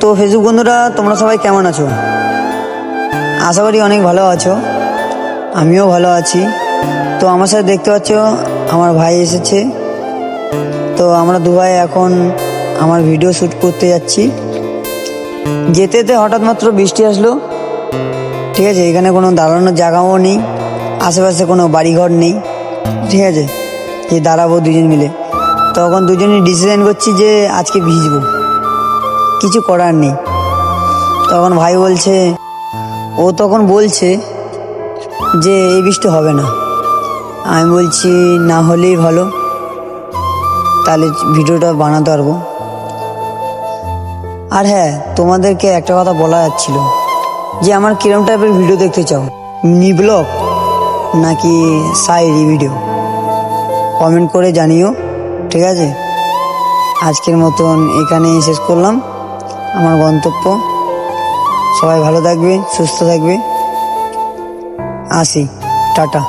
তো ফেসবুক বন্ধুরা, তোমরা সবাই কেমন আছো? আশা করি অনেক ভালো আছো। আমিও ভালো আছি। তো আমার সাথে দেখতে পাচ্ছ আমার ভাই এসেছে। তো আমরা দু ভাই এখন আমার ভিডিও শ্যুট করতে যাচ্ছি। যেতে যেতে হঠাৎ মাত্র বৃষ্টি আসলো। ঠিক আছে, এখানে কোনো দাঁড়ানোর জায়গাও নেই, আশেপাশে কোনো বাড়িঘর নেই। ঠিক আছে, যে দাঁড়াবো দুজন মিলে। তখন দুজনেই ডিসিশন করছি যে আজকে ভিজবো, কিছু করার নেই। তখন ভাই বলছে, ও তখন বলছে যে এই বৃষ্টি হবে না। আমি বলছি না হলেই ভালো, তাহলে ভিডিওটা বানাতে পারবো। আর হ্যাঁ, তোমাদেরকে একটা কথা বলা যাচ্ছিল যে আমার কিরম টাইপের ভিডিও দেখতে চাও, মিনি ব্লগ নাকি শায়েরি ভিডিও, কমেন্ট করে জানিও। ঠিক আছে, আজকের মতন এখানেই শেষ করলাম আমার গন্তব্য। সবাই ভালো থাকবে, সুস্থ থাকবে। আসি, টাটা।